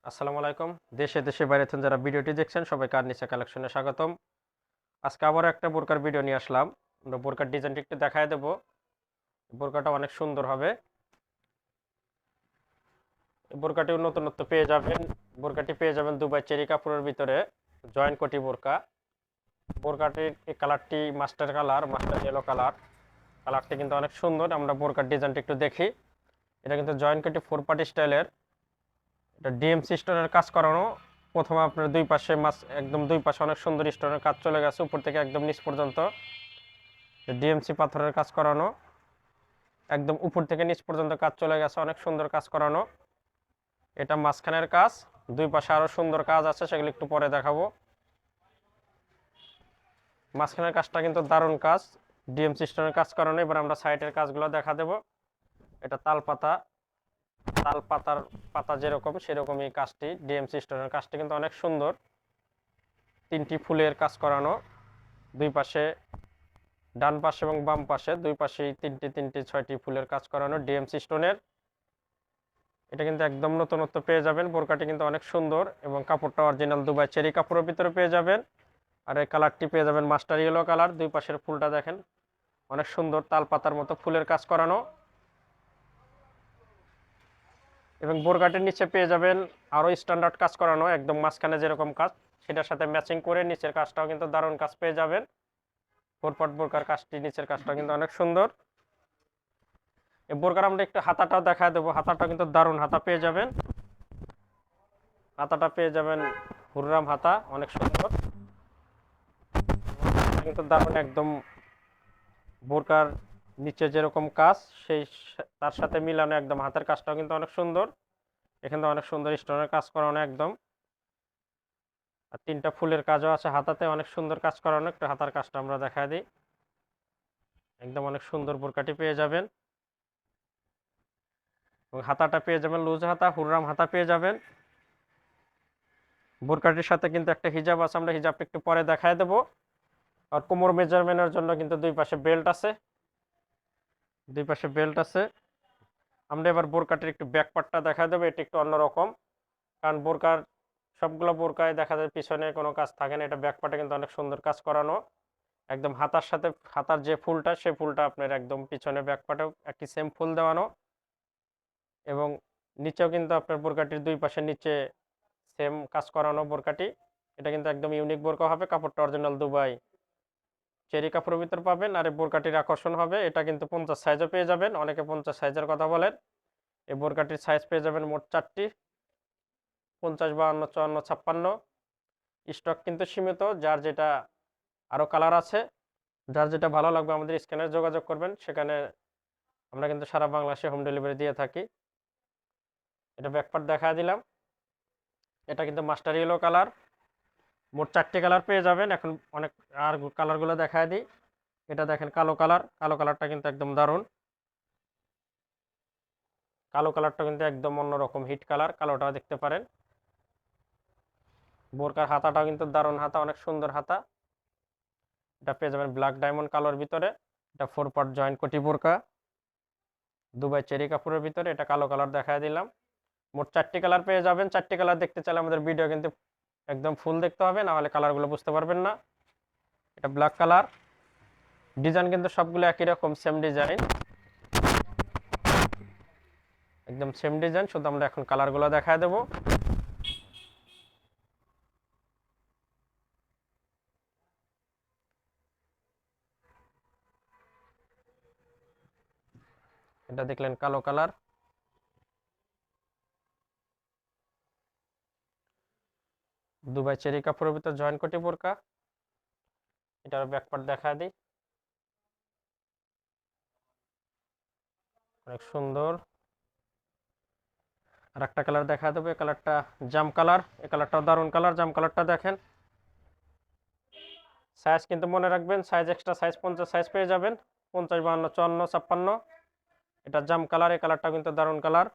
আসসালামু আলাইকুম। দেশে দেশে বাইরে থেকে যারা ভিডিওটি দেখছেন সবাইকে আরনিসা কালেকশনে স্বাগতম। আজকে আবার একটা বোরকার ভিডিও নিয়ে আসলাম। আমরা বোরকার ডিজাইনটি একটু দেখায় দেব। বোরকাটা অনেক সুন্দর হবে। এই বোরকাটিও নতুনত্ব পেয়ে যাবেন। বোরকাটি পেয়ে যাবেন দুবাই চেরি কাপড়ের ভিতরে জয়েন্ট কোটি বোরকা। বোরকাটির এই কালারটি master colour, master yellow colour. কালারটি কিন্তু অনেক সুন্দর। আমরা বোরকার ডিজাইনটি একটু দেখি। এটা কিন্তু জয়েন্ট কোটি ফোর পার্টি স্টাইলের। এটা ডিএমসি স্টোনের কাজ করানো। প্রথমে আপনার দুই পাশে একদম দুই পাশে অনেক সুন্দর স্টোনের কাজ চলে গেছে উপর থেকে একদম নিচ পর্যন্ত। ডিএমসি পাথরের কাজ করানো, একদম উপর থেকে নিচ পর্যন্ত কাজ চলে গেছে, অনেক সুন্দর কাজ করানো। এটা মাঝখানের কাজ, দুই পাশে আরো সুন্দর কাজ আছে, সেগুলো একটু পরে দেখাবো। মাঝখানের কাজটা কিন্তু দারুণ কাজ, ডিএমসি স্টোনের কাজ করানো। এবার আমরা সাইডের কাজগুলো দেখা দেব। এটা তাল পাতার পাতা যেরকম সেরকমই কাজটি, ডিএমসি স্টোনের কাজটি কিন্তু অনেক সুন্দর। তিনটি ফুলের কাজ করানো, দুই পাশে ডান পাশে এবং বাম পাশে দুই পাশেই তিনটি তিনটি ছয়টি ফুলের কাজ করানো ডিএমসি স্টোনের। এটা কিন্তু একদম নতুনত্ব পেয়ে যাবেন। বোরকাটি কিন্তু অনেক সুন্দর এবং কাপড়টা অরিজিনাল দুবাই চেরি কাপড়ের ভিতরে পেয়ে যাবেন। আর এই কালারটি পেয়ে যাবেন মাস্টার ইয়েলো কালার। দুই পাশের ফুলটা দেখেন অনেক সুন্দর, তাল পাতার মতো ফুলের কাজ করানো। এবং বোরকাটির নিচে পেয়ে যাবেন আরো স্ট্যান্ডার্ড কাজ করানো, একদম মাঝখানে যেরকম কাজ সেটার সাথে ম্যাচিং করে নিচের কাজটাও কিন্তু দারুণ কাজ পেয়ে যাবেন। ফোর পার্ট বোরকার কাজটি, নিচের কাজটা কিন্তু অনেক সুন্দর। এই বোরকার আমরা একটু হাতাটাও দেখা দেবো। হাতাটা কিন্তু দারুণ হাতা পেয়ে যাবেন। হাতাটা পেয়ে যাবেন হুররাম হাতা, অনেক সুন্দর কিন্তু দারুণ। একদম বোরকার নিচে যেরকম কাজ সেই তার সাথে মিলানো, একদম হাতের কাজটাও কিন্তু অনেক সুন্দর। এখানে অনেক সুন্দর স্টোনের কাজ করানো একদম। আর তিনটা ফুলের কাজও আছে হাতাতে, অনেক সুন্দর কাজ করানো। একটু হাতার কাজটা আমরা দেখা দিই। একদম অনেক সুন্দর বোরকাটি পেয়ে যাবেন। এবং হাতাটা পেয়ে যাবেন লুজ হাতা, হুররাম হাতা পেয়ে যাবেন। বোরকাটির সাথে কিন্তু একটা হিজাব আছে, আমরা হিজাবটা একটু পরে দেখায় দেবো। আর কোমর মেজারমেন্টের জন্য কিন্তু দুই পাশে বেল্ট আছে, দুই পাশে বেল্ট আছে। আমরা এবার বোরকাটির একটু ব্যাক পার্টটা দেখা দেবো। এটি একটু অন্যরকম, কারণ বোরকার সবগুলো বোরকায় দেখা যায় পিছনে কোনো কাজ থাকে না। এটা ব্যাক পার্টে কিন্তু অনেক সুন্দর কাজ করানো। একদম হাতার সাথে হাতার যে ফুলটা সেই ফুলটা আপনার একদম পিছনে ব্যাক পার্টেও একটি সেম ফুল দেওয়ানো। এবং নিচেও কিন্তু আপনার বোরকাটির দুই পাশে নিচে সেম কাজ করানো বোরকাটি। এটা কিন্তু একদম ইউনিক বোরকা হবে। কাপড়টা অরিজিনাল দুবাই চেরি কাপড়ের ভিতর পাবেন। আর এই বোরকাটির আকর্ষণ হবে, এটা কিন্তু 50 সাইজও পেয়ে যাবেন। অনেকে 50 সাইজের কথা বলেন। এই বোরকাটির সাইজ পেয়ে যাবেন মোট 4টি, 50, 52, 54, 56। স্টক কিন্তু সীমিত, যার যেটা আরও কালার আছে, যার যেটা ভালো লাগবে আমাদের স্ক্যানে যোগাযোগ করবেন। সেখানে আমরা কিন্তু সারা বাংলাদেশে হোম ডেলিভারি দিয়ে থাকি। এটা ব্যাকপার্ট দেখা দিলাম। এটা কিন্তু মাস্টার ইয়েলো কালার। মোট 4টি কালার পেয়ে যাবেন। এখন অনেক আর কালারগুলো দেখায় দিই। এটা দেখেন কালো কালার। কালো কালারটা কিন্তু একদম দারুণ। কালো কালারটা কিন্তু একদম অন্যরকম হিট কালার, কালোটা দেখতে পারেন। বোরকার হাতাটাও কিন্তু দারুণ হাতা, অনেক সুন্দর হাতা। এটা পেয়ে যাবেন ব্ল্যাক ডায়মন্ড কালোর ভিতরে। এটা ফোর পার্ট জয়েন্ট কোটি বোরকা দুবাই চেরি কাপড়ের ভিতরে। এটা কালো কালার দেখায় দিলাম। মোট 4টি কালার পেয়ে যাবেন। 4টি কালার দেখতে চাইলে আমাদের ভিডিও কিন্তু একদম ফুল দেখতে হবে, না হলে কালারগুলো বুঝতে পারবেন না। এটা ব্ল্যাক কালার। ডিজাইন কিন্তু সবগুলো একই রকম, সেম ডিজাইন, একদম সেম ডিজাইন। শুধু আমরা এখন কালারগুলো দেখায় দেবো। এটা দেখলেন কালো কালার। দুবাই চেরি কাপড়ের ভিতর জয়েন্ট কোটি বোরকা। এটার ব্যাকপার্ট দেখায় দিই। অনেক সুন্দর। আর একটা কালার দেখা দেবো। এই কালারটা জাম কালার। এই কালারটাও দারুণ কালার। জাম কালারটা দেখেন। সাইজ কিন্তু মনে রাখবেন, সাইজ এক্সট্রা সাইজ 50 সাইজ পেয়ে যাবেন। 50, 52, 54, 56। এটা জাম কালার। এই কালারটা কিন্তু দারুণ কালার।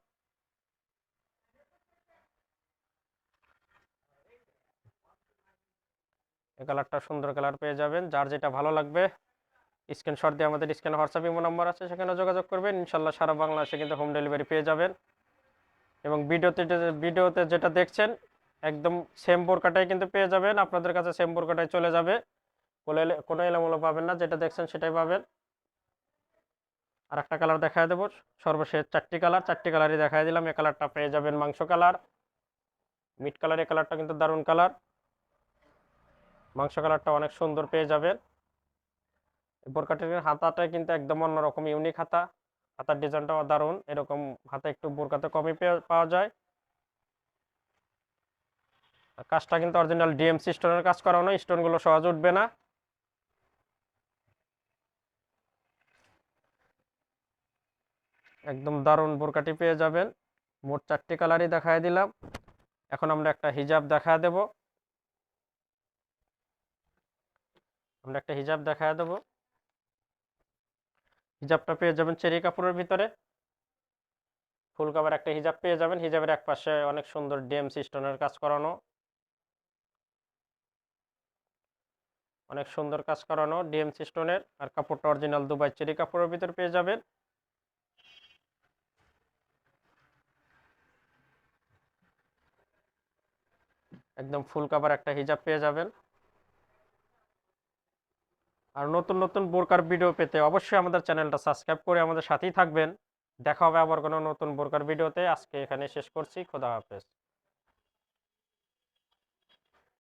এই কালারটা সুন্দর কালার পেয়ে যাবেন। যার যেটা ভালো লাগবে স্ক্রিনশট দিয়ে আমাদের স্ক্রিনে হোয়াটসঅ্যাপ ইমো নাম্বার আছে, সেখানে যোগাযোগ করবেন। ইনশাল্লাহ সারা বাংলাদেশে কিন্তু হোম ডেলিভারি পেয়ে যাবেন। এবং ভিডিওতে যেটা দেখছেন একদম সেম বোরকাটাই কিন্তু পেয়ে যাবেন, আপনাদের কাছে সেম বোরকাটাই চলে যাবে, কোনো এলোমেলো পাবেন না, যেটা দেখছেন সেটাই পাবেন। আর একটা কালার দেখায় দেবো, সর্বশেষ চারটি কালারই দেখায় দিলাম। এই কালারটা পেয়ে যাবেন মাংস কালার, মিড কালার। এই কালারটা কিন্তু দারুণ কালার, মাংস কালারটা অনেক সুন্দর পেয়ে যাবেন। বোরকাটির হাতাটা কিন্তু একদম অন্যরকম ইউনিক হাতা, হাতার ডিজাইনটাও দারুণ। এরকম হাতা একটু বোরকাতে কমই পাওয়া যায়। আর কাজটা কিন্তু অরিজিনাল ডিএমসি স্টোনের কাজ করানো, স্টোনগুলো সহজ উঠবে না। একদম দারুণ বোরকাটি পেয়ে যাবেন। মোট চারটি কালারই দেখায় দিলাম। এখন আমরা একটা হিজাব দেখায় দেব, দেখায় দেবো। হিজাবটা পেয়ে যাবেন চেরি কাপড়ের ভিতরে, ফুল কভার একটা হিজাব পেয়ে যাবেন। হিজাবের এক পাশে অনেক সুন্দর ডিএমসি স্টোনের কাজ করানো, অনেক সুন্দর কাজ করানো ডিএমসি স্টোনের। আর কাপড়টা অরিজিনাল দুবাই চেরি কাপড়ের ভিতরে পেয়ে যাবেন। একদম ফুল কভার একটা হিজাব পেয়ে যাবেন। আর নতুন নতুন বোরকার ভিডিও পেতে অবশ্যই আমাদের চ্যানেলটা সাবস্ক্রাইব করে আমাদের সাথেই থাকবেন। দেখা হবে আবার কোনো নতুন বোরকার ভিডিওতে। আজকে এখানে শেষ করছি। খোদা হাফেজ।